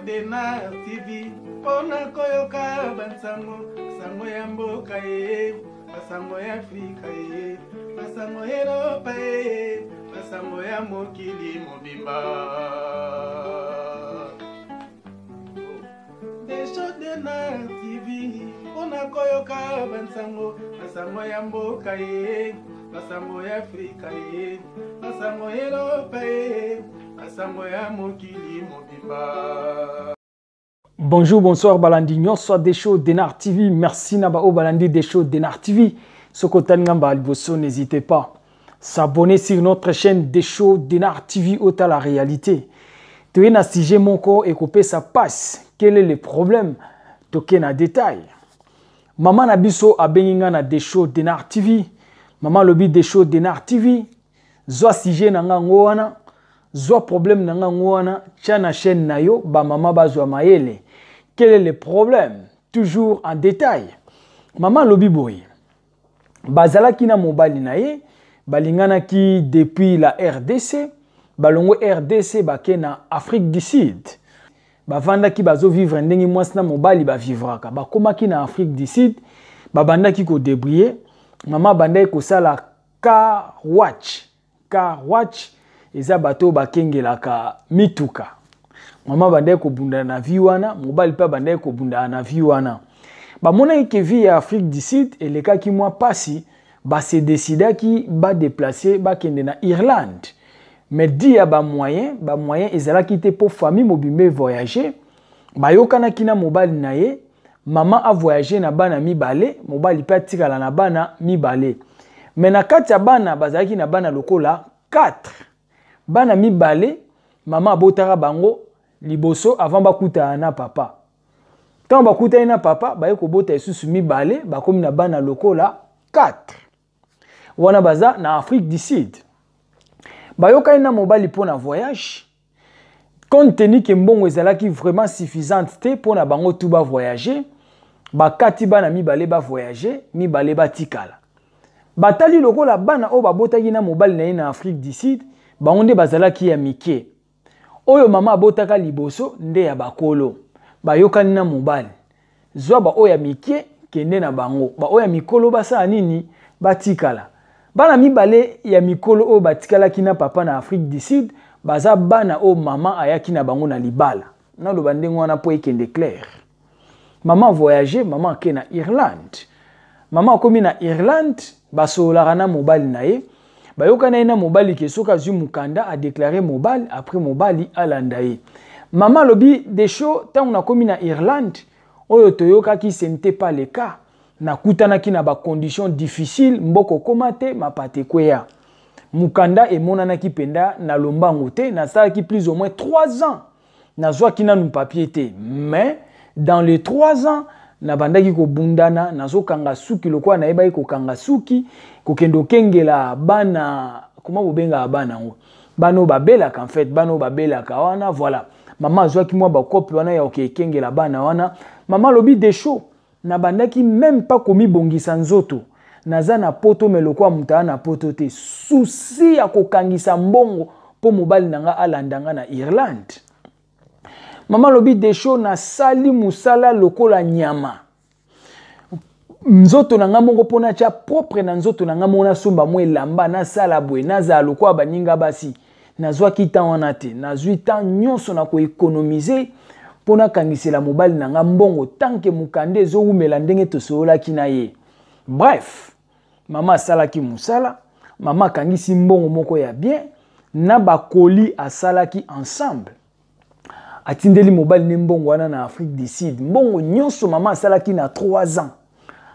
Dena TV pona koyoka bansango sango ya mboka ye basango ya Afrika ye basango ya Europa ye basango ya mokili mobimba Desho Dena TV pona koyoka bansango basango ya mboka ye basango ya Afrika ye basango ya Europa ye basango ya mokili mobimba. Bonjour, bonsoir Balandi, nyonso Desho Dena TV. Merci Nabao Balandi Desho Dena TV. Sokotan Ngamba Alboso, n'hésitez pas. S'abonner sur notre chaîne Desho Dena TV au la réalité. Tu es na sujet mon corps et couper ça passe. Quel est le problème? Toke na détail. Maman Nabiso a benginga na Desho Dena TV. Maman lobi Desho Dena TV. Zwa sujet na ngango wana. Zwa problème na ngango wana. Tia na chaîne na yo ba mama bazwa maele. Quel est le problème? Toujours en détail. Maman lobi boy. Bazala ki na mobali na ye. Balingana ki depuis la RDC. Balongo RDC bake na Afrique du Sud. Bavanda ki bazo vivre ndengi mwasi na mobali ba vivraka. Bakoma ki na Afrique du Sud. Babanda ki ko débrouiller. Maman banda ko sala car watch. Car watch. Eza bato bakengelaka mituka. Mama banda ko bunda na vie wana, mobali pa banda ko bunda na vie wana. Ba mona ke vie ya Afrique du Sud eleka ki mwa pasi ba se décida ki ba déplacer ba kende na Irlande. Mais dia ba moyen ezala ki te pour famille mobimbe voyager. Ba yokana kina mobali na ye, maman a voyager na bana mibale, mobali pa tikala na bana mibale. Mais na kati ya bana bazaki na bana lokola 4. Bana mibale, maman abotaka bango liboso avant bakuta na papa. Quand bakuta na papa, baye ko bota esusu mibale, bakomi na bana lokola 4. Wana baza na Afrique du Sud. Bayoka na mobali pour na voyage. Compte tenu que mbongo ezalaki vraiment suffisante te pour na bango tout ba voyager, bakati bana mibale ba voyager, mibale ba tikala. Batali lokola bana o babotaki na mobali na Afrique du Sud. Bangonde bazalaki ya mike. Oyo mama abotaka liboso nde ya bakolo. Bayokani na mobali. Zwa ba oya mike kende na bango. Ba oya mikolo basa nini batikala. Bana mibale ya mikolo o batikala kina papa na Afrique du Sud. Baza bana o mama ayaki na bango na libala. Na lo bande ngwana po ekende clair. Mama voyager, mama ke na Irlande. Mama komi na Irlande, basolaka na mobali na ye. Bayoka na mobali ke soka zu mukanda a déclaré mobali après mobali alandaye. Maman lobi Desho tant na komi na Irlande oyo toyoka ki ce n'était pas le cas. Na kutana ki na ba conditions difficiles mboko komate mapate kweya. Mukanda emonana ki penda na lombango te na sala ki plus ou moins 3 ans. Na zwa ki na nu papier te. Mais dans les 3 ans na bandaki ko bundana nazo kanga suki lokwa na eba ko kanga suki ko kendo kengela bana comment bobenga bana ngo bano babela en fait bano babela ka wana voilà maman azwaki mwa ba couple wana ya okay kengela bana wana maman lobi Desho na bandaki même pas komi bongisa nzoto naza na poto melokwa mutana na poto te souci ya kokangisa mbongo po mobali nanga alandanga na Irlande. Maman lobi Desho na sali musala lokola nyama. Nzoto na nga mongo pona tia propre na nzoto na nga mona somba mwe lamba na sala bwe na za lokwa baninga basi. Na zwa kita wana te. Na zwi tan nyonso na ko économiser pona kangisela mobali na nga mbongo tanke mukande zo umela ndenge tosola kina ye. Bref, mama sala ki musala, mama kangisi mbongo moko ya bien na bakoli asala ki ensemble. Atindeli mobali ne mbongo wana na Afrique du Sud. Mbongo nyonso mama asalaki na 3 ans.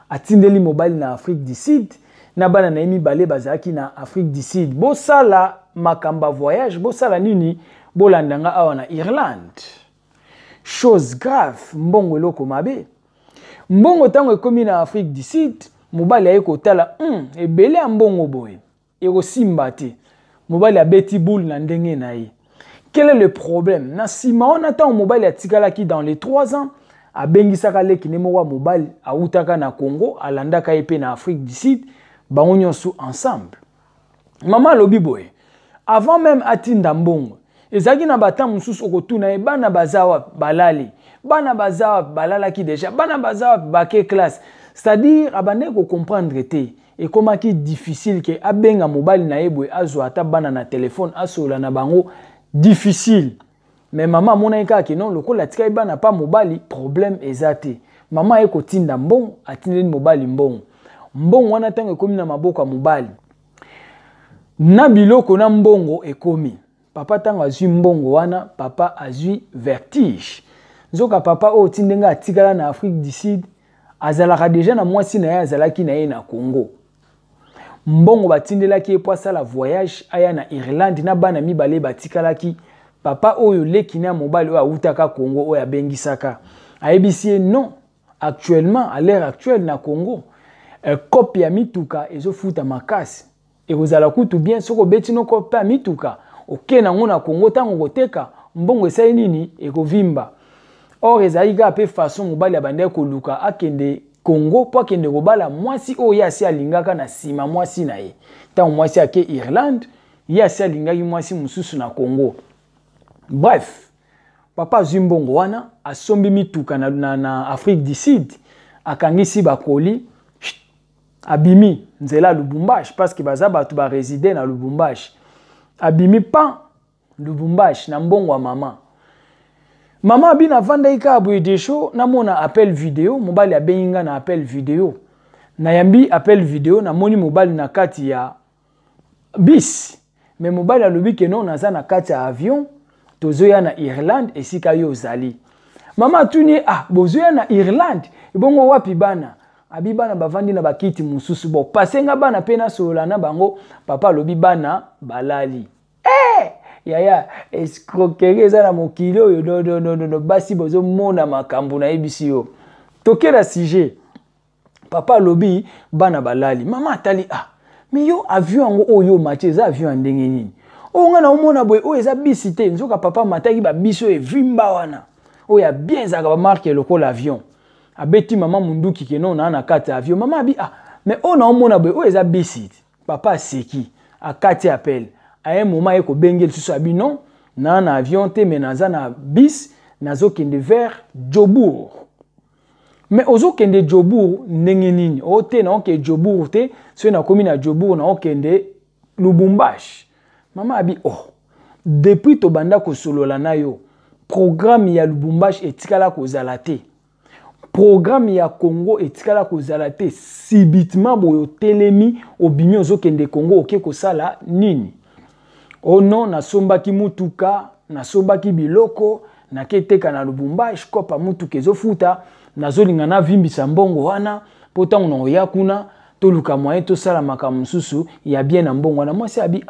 Atindeli mobali na Afrique du Sud. Na bana na mibale bazaki na Afrique du Sud. Bo sala makamba voyage, bo sala nini bo landanga awa na Irlande. Chose grave, mbongo eloko mabe. Mbongo tango ekomi na Afrique du Sud, mobali ayeko tala ebele ya mbongo boye. Eko simba te. Mobali abeti boule na ndenge na ye. Quel est le problème? Na sima on attend mobile atikala ki dans les 3 ans a bengisaka leki ne mowa mobile a utaka na Congo alandaka epe na Afrique du Sud bango nyonso ensemble. Maman lobi boye avant même atinda mbongo ezaki na bata mususu okotuna e bana bazawa balali bana bazawa balala ki déjà bana bazawa bake classe c'est-à-dire abande ko comprendre te et comment qui difficile que abenga mobile na yebwe azwa ata bana na téléphone asola na bango difficile mais maman mona eka ke non lokola tika bana pas mobile problème ezate maman eko tinda mbongo atindeli mobile mbongo wana tango ekomi na maboko ya mobile na biloko na mbongo ekomi papa tango azwi mbongo wana papa azwi vertige nzoka papa o tindenga atikala na Afrique du Sud azalaka déjà na mwasi na ye azalaki na ye na Congo mbongo batindelaki e po asala voyage aya na Irlande na bana mibale batikalaki papa oyo leki na mobile oyo awutaka Congo oyo abengisaka ayebisi non actuellement à l'heure actuelle na Congo copie ya mituka ezofuta makasi ekozala kutu bien soko beti no copie ya mituka oke nango na Congo tango koteka mbongo esali nini ekovimba or ezali ka pe façon mobile abandaki koluka akende Congo po akende kobala mwasi oyo asi alingaka na sima mwasi na ye tango mwasi ake Irlande ye asi alingaki mwasi mususu na Congo. Bref, papa azwi mbongo wana asombi mituka na Afrique du Sud akangisi bakoli abimi nzela Lubumbashi parce que baza batu ba résider na Lubumbashi abimi pa Lubumbashi na mbongo wa mama abina vanda ika abuye desho na mona appel vidéo mobali abenga na appel vidéo na yambi appel vidéo na moni mobali na kati ya bis mais mobali alobi ke non naza na kati ya avion tozoya na Irlande esika yo zali mama tuni bozoya na Irlande ebongo wapi bana abi bana bavandi na bakiti mususu bo pasenga bana pena sola na bango papa lobi bana balali yaya escroquerie eza na mokili oyo no basi bozo mona makambo na ebisi yo tokera sujet papa lobi bana balali mama atali mais yo avion ngo oyo matche za avion ndenge nini nga na omona boy oyo eza bisi te nzoka papa mataki ba biso evimba wana oyo bien zaka ba marque lokola avion abeti mama munduki ke non na kati avion mama abi mais ona omona boy oyo eza bisi papa seki akati appel à un moment eko bengel susu abi non na avion te mais naza na bis nazo kende vers Jobour mais ozo kende Jobour ndenge nini o te na oke Jobour te so na komi na Jobour na okende Lubumbashi mama abi depuis to banda ko solola na yo programme ya Lubumbashi etikala ko zala te programme ya Congo etikala ko zala te subitement boyo telemi obimi ozo kende Congo oke ko sala nini non nasombaki mutuka nasombaki biloko naketeka na Lubumbashi kopa mutuka ezofuta nazolinga na vimbisa mbongo wana potango na oya kuna toluka moyen to sala makambo mususu ya bien na mbongo wana mwasi abi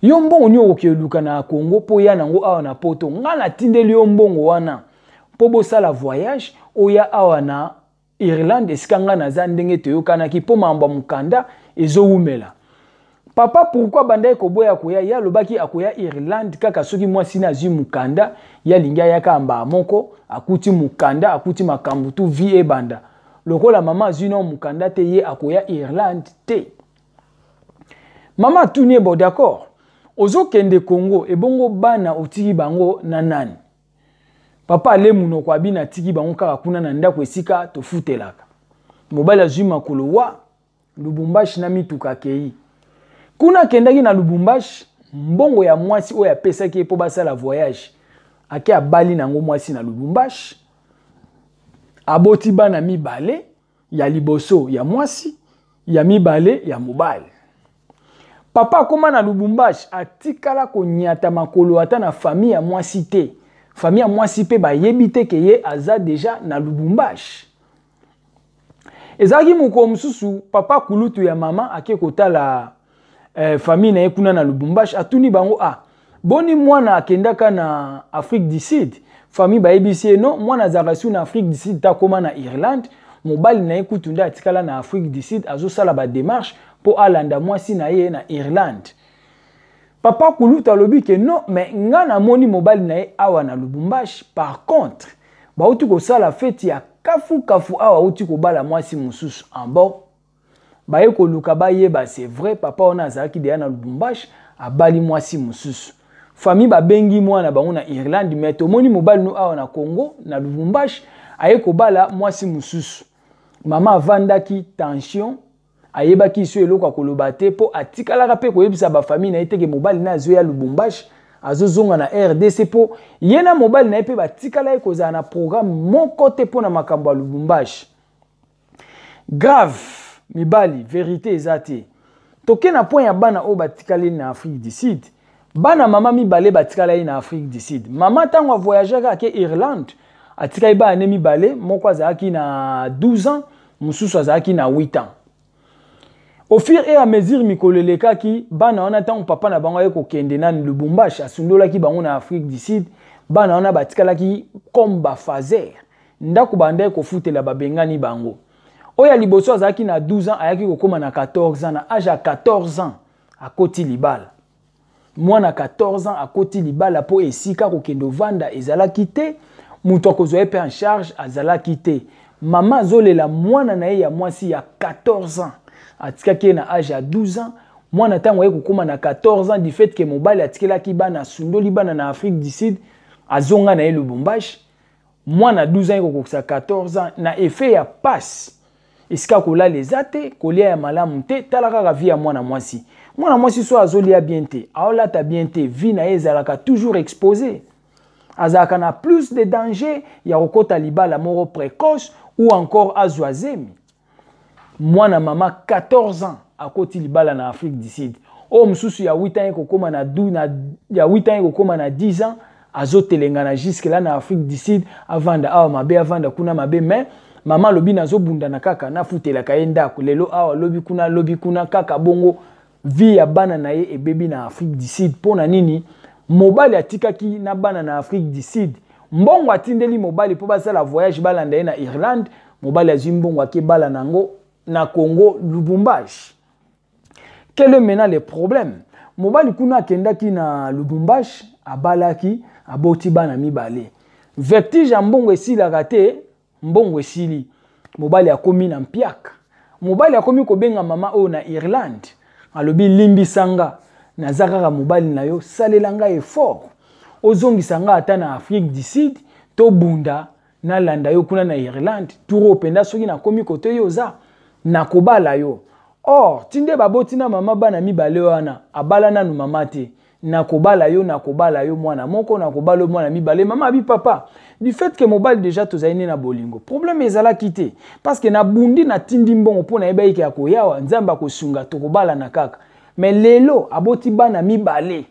yo mbongo ni okeluka na Congo po ya nango awa na poto ngana tindeli yo mbongo wana po bo sala voyage oya awa na Irlande esika na za ndenge toyokanaki po mamba mukanda ezowumela papa pourquoi banda ekoboya koya ya lobaki akoya Irlande kaka soki mwasi na zwi mukanda ya lingia yaka amba moko akuti mukanda akuti makambo tu vie banda lokola mama zwi no mukanda te ye akoya Irlande te mama tuni bo d'accord ozo kende Congo ebongo bana otiki bango na nani papa ale muno kwa bina tiki bango kaka kuna na ndako esika tofutelaka mobali azwi makolo wa Lubumbashi na mituka kei kuna kendaki na Lubumbashi mbongo ya mwasi oyo apesaki po basala voyage ake abali nango mwasi na Lubumbashi aboti bana mibale ya liboso ya mwasi ya mibale ya mobali papa koma na Lubumbashi atikala konyata makolo ata na famille ya mwasi te famille ya mwasi pe bayebi te ke ye aza deja na Lubumbashi ezaki moko mususu papa kulutu ya mama ake kotala famille na ekuna na Lubumbashi atuni bango boni mwana akendaka na Afrique du Sud famille bayebi non mwana zakasu na Afrique du Sud ta koma na Irlande mobali na ekutunda atikala na Afrique du Sud azo sala ba démarche po alanda mwasi na ye na Irlande papa kuluta lobi ke non mais ngana moni mobali na ye awa na Lubumbashi par contre bauti ko sala fête ya kafu awa uti ko bala mwasi mususu en bon baye ko luka baye ba c'est vrai papa ona azaki deya na Lubumbashi abali mwasi mususu famille babengi mwana bango na Irlande mais tomoni mobali no awa na Congo na Lubumbashi aye kobala mwasi mususu mama avandaki tension ayebaki so eloko koloba te po atikalaka pe koyebisa ba famille na eteke mobali na zo ya Lubumbashi azozonga na RDC po yena mobali na pe batikala kozala na programme moko te po na makambo ya Lubumbashi grave mibali vérité ezate toke na point ya bana o batikali na Afrique du Sud bana mama mibale batikala na Afrique du Sud mama tango a voyager ke Irlande atikali ba ane mibale moko azaki na 12 ans mususu azaki na 8 ans au fur et à mesure mikoleleka ki bana wana tango papa na bango ko kende na Lubumbashi asundola ki bango na Afrique du Sud bana wana batikala ki comme ba fazer ndako banda ko futela babengani bango oya liboso azaki na 12 ans ayaki kokoma na 14 ans na âge à 14 ans akoti libala mwana 14 ans akoti libala po esika kokendo vanda ezalaki te mutu akozwa pe en charge azalaki te mama zolela mwana na ye ya mwasi ya 14 ans atikaki na âge à 12 ans mwana tango ye kokoma na 14 ans du fait que mobali atikelaki bana sundoli bana na Afrique du Sud azonga na ye Lubumbashi mwana 12 ans kokokisa 14 ans na effet ya passe esika kola les ate kolia ya malamu te talaka ka vie ya mwana mwasi so azolia bien te aolata bien te vie na ye ezalaka toujours exposé azalaka na plus de danger ya kokota libala moko précoce ou encore azwazemi mwana mama 14 ans akoti libala na Afrique du Sud o mususu ya 8 ans kokoma na 8 ans kokoma na 10 ans azotelengana jusque là na Afrique du Sud avanda awa mabe avanda kuna mabe mais mama lobi nazobunda na kaka na futela kaenda lelo awa lobi kuna kaka bongo vie ya bana na ye ebebi na Afrique du Sud pona nini mobali atikaki na bana na Afrique du Sud mbongo atindeli mobali po basala voyage balanda ye na Irlande mobali azwi mbongo ake bala nango na Congo Lubumbashi quel est maintenant le problème mobali kuna akendaki na Lubumbashi abalaki aboti bana mibale vertige ya mbongo esilaka te mbongo esili mobali akomi na mpiaka mobali akomi kobenga mama o na Irlande alobi limbisanga nazakaka mobali na yo salelanga effort ozongisa nga ata na Afrique du Sud to bunda na landa yo kuna na Irlande turo penda soki na komi kote yo za na kobala yo or tinde baboti na mama bana mibale wana abala nanu mama te na kobala yo mwana moko na kobala mwana mibale mama bi papa du fait que mobile déjà tozaine na bolingo problème ezala kité parce que na bundi na tindi mbongo pona ebaiki ya koyawa nzamba kosunga to kobala na kaka mais lelo aboti bana mibale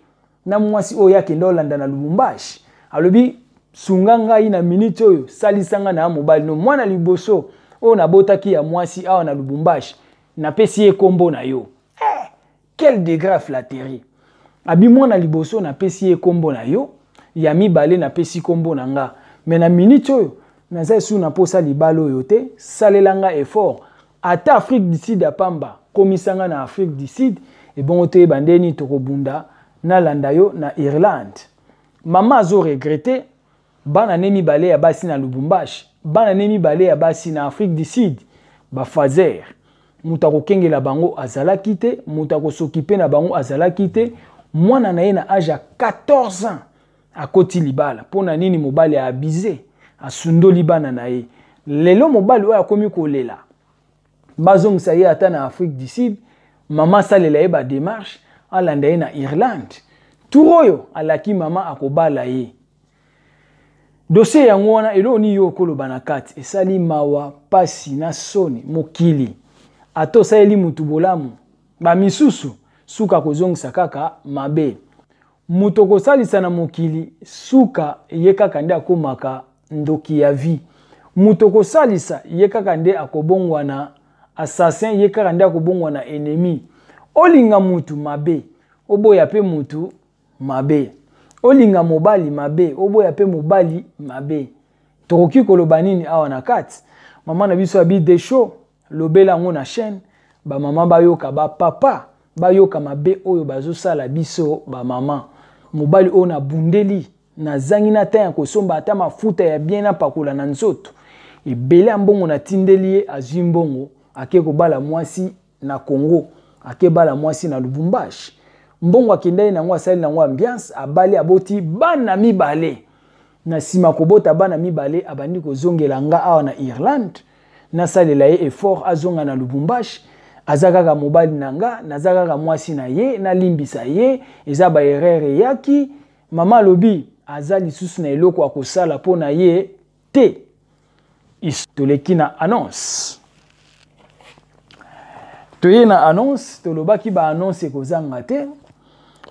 na mwasi oya kendo landa na Lubumbashi alobi sunga ngai na minute oyo salisanga na mobile no mwana liboso o na botaki ya mwasi awa na Lubumbashi na pesi e kombo na yo quel degré flatterie abi mwana liboso na pesi e kombo na yo ya mibale na pesi kombo na nga mais na minute oyo naza su na posa libalo oyo te salelanga effort ata Afrique du Sud apamba komisanga na Afrique du Sud et bon te bandeni tokobunda na landa yo na Irlande mama azo regretter bana ne mibale ya basi na Lubumbashi bana ne mibale ya basi na Afrique du Sud ba fazer muta kokengela bango azalaki te muta kosokipe na bango azalaki te mwana na ye na âge à 14 ans akoti libala pona nini mobali a abusé asundoli bana na ye lelo mobali oyo akomi kolela bazongisa ye ata na Afrique du Sud mama salela ye ba démarche alanda ye na Irlande turoyo alaki mama akobala ye dossier yango wana eloni yo koloba na kati esali mawa pasi na soni mokili ato sayeli mutu bolamu ba misusu suka kozongisa kaka mabe muto kosalisa na mokili suka ye kaka nde akomaka ndoki ya vie muto kosalisa ye kaka nde akobongwa na assassin ye kaka nde akobongwa na ennemi olinga mutu mabe oboya pe mutu mabe olinga mobali mabe oboya pe mobali mabe tokoki koloba nini awa na kati mama na biso abi de show lobela ngo na chaîne ba mama bayoka ba papa bayoka mabe oyo bazosala biso ba mama mobali oyo na bundeli na zangi na ta ya kosomba ata mafuta ya bien na pakola na nzoto ebele mbongo na tindeli ye azwi mbongo ake kobala mwasi na Congo ake bala mwasi na Lubumbashi mbongo akendai nango asali nango ambiance abali aboti bana mibale na sima kobota bana mibale abandi kozongela nga awa na Irlande nasalela ye effort azonga na Lubumbashi azakaka mobali nanga nazakaka mwasi na ye nalimbisa ye eza ba erreur yaki mama lobi azali lisusu na eloko akosala po na ye te toleki na annonce toye na annonce tolobaki ba annonce ekozanga te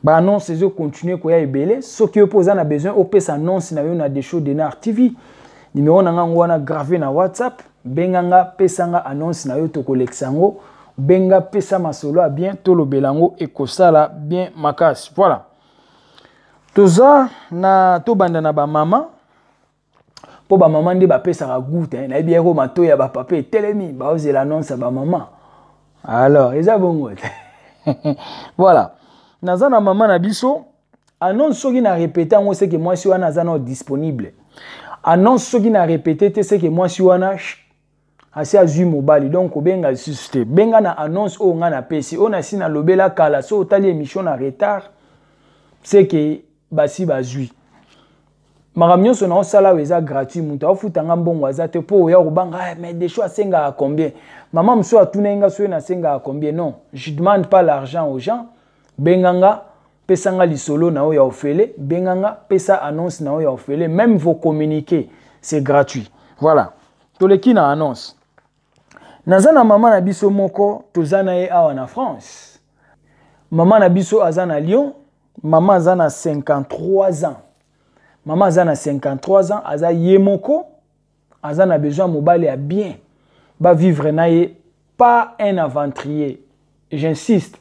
ba annonce ezo continuer koya ebele soki yo poza na besoin opesa annonce na yo na Desho Denar TV numéro na ngango wana gravé na WhatsApp benganga pesanga annonce na yo tokolekisa ngo benga pesa masolo a bien tolobelango ekosala bien makasi voilà toza na tobanda na ba mama po ba mama ndi ba pesa ka goutte na bien ko mato ya ba papa telemi ba oze l'annonce ba mama alors eza bongo voilà naza na mama na biso annonce soki na répéter ngo c'est que moi si wana zana disponible annonce soki na répéter te c'est que moi si wana asi azui mobali donc obenga juste benga na annonce o nga na pesi on a si na lobela kala so otali émission na retard c'est que basi bazui makamnyo so na osala weza gratuit muta ofutanga mbongo azate po ya kobanga mais des choix senga à combien maman mso atunenga so na senga à combien non je demande pas l'argent aux gens benganga pesanga lisolo na o ya ofele benganga pesa annonce na o ya ofele même vos communiqués c'est gratuit voilà toleki na annonce nazana mama na biso moko tozana ye awa na France mama na biso azana Lyon mama azana 53 ans mama azana 53 ans aza ye moko azana besoin mobali ya bien ba vivre na ye pas un aventurier j'insiste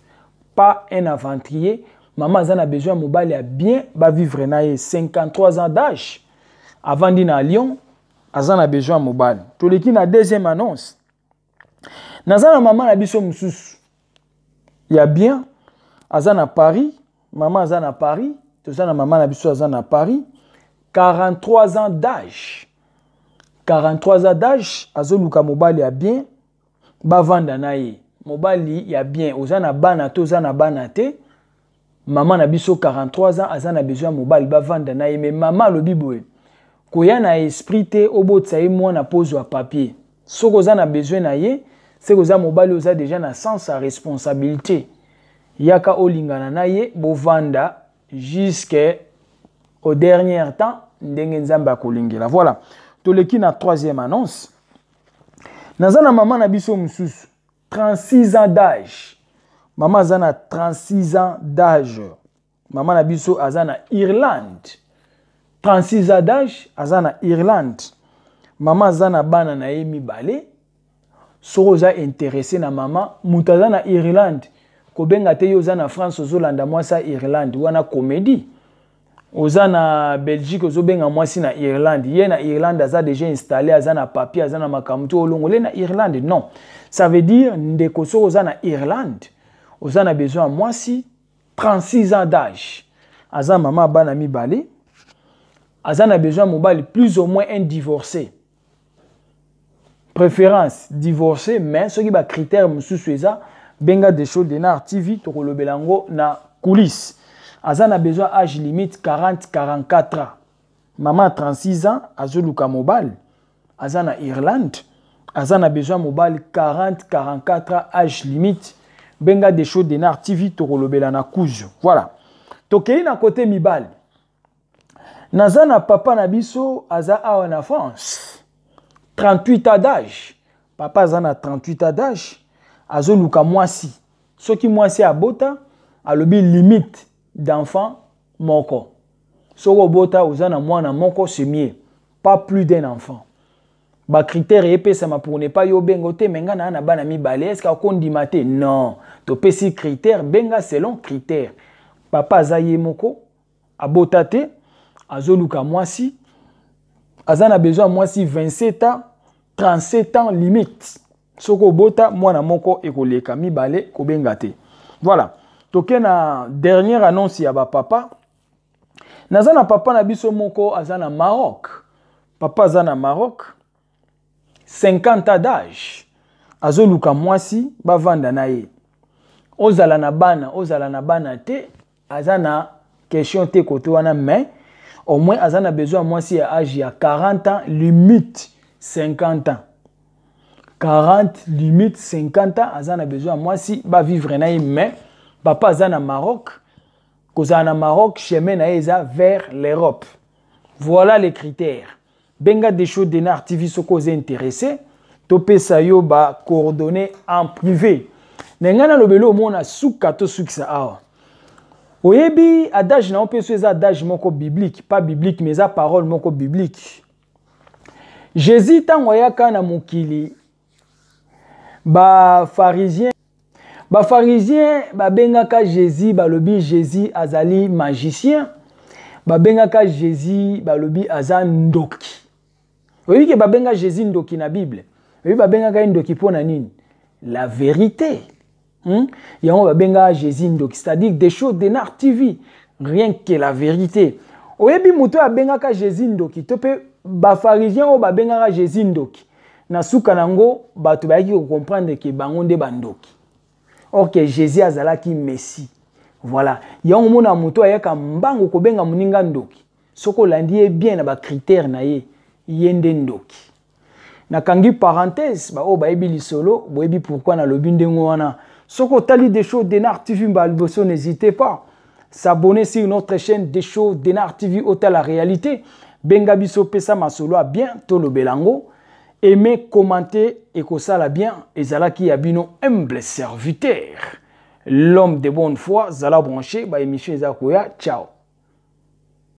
pas un aventurier mama azana besoin mobali ya bien ba vivre na ye 53 ans d'âge avant di na Lyon azana besoin mobali toleki na deuxième annonce nazana mama na biso mususu ya bien azana Paris mama azana Paris tozana mama na biso azana Paris 43 ans d'âge 43 ans d'âge azoluka mobali ya bien bavanda na ye mobali ya bien ozana bana to ozana bana te mama na biso 43 ans azana besoin mobali bavanda na ye mais mama lobi boye koya na esprit te obotsa ye mwana pozo ya papier soko ozana besoin na ye c'est que oza mobali oza déjà na sens à responsabilité yaka olingana na ye bovanda jusqu'au dernier temps ndenge nzambe akolingela voilà toleki na troisième annonce nazana mama na biso mususu 36 ans d'âge mama azana 36 ans d'âge mama na biso azana Irlande 36 ans d'âge azana Irlande mama azana bana na ye mibale soko oza intéressé na mama mutaza na Irlande kobenga te yo oza na France ozolanda mwasi Irlande wana comédie oza na Belgique ozobenga mwasi na Irlande ye na Irlande aza déjà installé aza na papier aza na makamto olongole na Irlande non ça veut dire ndeko soko oza na Irlande oza na besoin mwasi 36 ans d'âge aza mama bana mibale aza na besoin mobali plus ou moins un divorcé préférence divorcé mais ce qui ba critère mususu eza benga Desho Denar TV tokolobelango na coulisse azana besoin âge limite 40-44 ans maman 36 ans azoluka mobile azana Irlande azana besoin mobile 40-44 ans âge limite benga Desho Denar TV tokolobela na kuzu voilà tokei na côté mibale nazana papa na biso aza awa na France 38 ans d'âge papa azana 38 ans d'âge azoluka mwasi soki mwasi abota alobi limite d'enfant moko soko bota ozana mwana moko c'est mieux pas plus d'un enfant ba critère epesama pour ne pas yo bengo te menga na bana mibale est-ce ka kondima te non to pesi critère benga selon critère papa azaye moko abota te azoluka mwasi azana besoin mwasi 27 ans 37 ans limite soko bota mwana moko ekoleka mibale kobenga te voilà toke na dernière annonce ya ba papa nazana papa na biso moko azana Maroc papa azana Maroc 50 ans d'âge azoluka mwasi bavanda na ye ozala na bana te azana question te côté wana mais au moins azana besoin moi si à âge à 40 ans limite 50 ans 40 limite 50 ans azana besoin moi si ba vivre na mais papa azana Maroc kozana Maroc chemin na eza vers l'Europe. Voilà les critères. Benga des choses de Nar TV ce que vous intéressé topé sa yo ba coordonnées en privé. Nengana lobelo mona suka to sukisa awa. Oyebi adage na on peut ces adage moko biblique, pas biblique mais à parole moko biblique. Jésus tangoya kana mokili ba pharisien ba bengaka Jésus ba lobi Jésus azali magicien ba bengaka Jésus ba lobi aza ndoki. Oyebi ke ba benga Jésus ndoki na Bible. Oyebi ba bengaka ndoki pona nini? La vérité. Yango ba benga Jésus ndoki, c'est-à-dire des choses de Nar TV, rien que la vérité. Oyebi muto a bengaka Jésus ndoki to pe ba pharisien o ba bengaka Jésus ndoki. Na suka nango bato ba ki comprendre que bango nde bandoki. Or que Jésus azalaki Messie. Voilà. Yango mona muto ayaka mbango ko benga muninga ndoki. Soko landi bien na ba critère na ye yende ndoki. Na kangi parenthèse ba o ba ebi lisolo boyebi pourquoi na lobi ndengo wana. Soko tali des choses de Nar TV balboso, n'hésitez pas s'abonner sur notre chaîne des choses de Nar TV ota la réalité. Benga biso pesa masolo a bien tolo belango. Aimez, commentez et que ça la bien. Et zala qui abino humble serviteur. L'homme de bonne foi, zala branché, ba émission Zakoya. Ciao.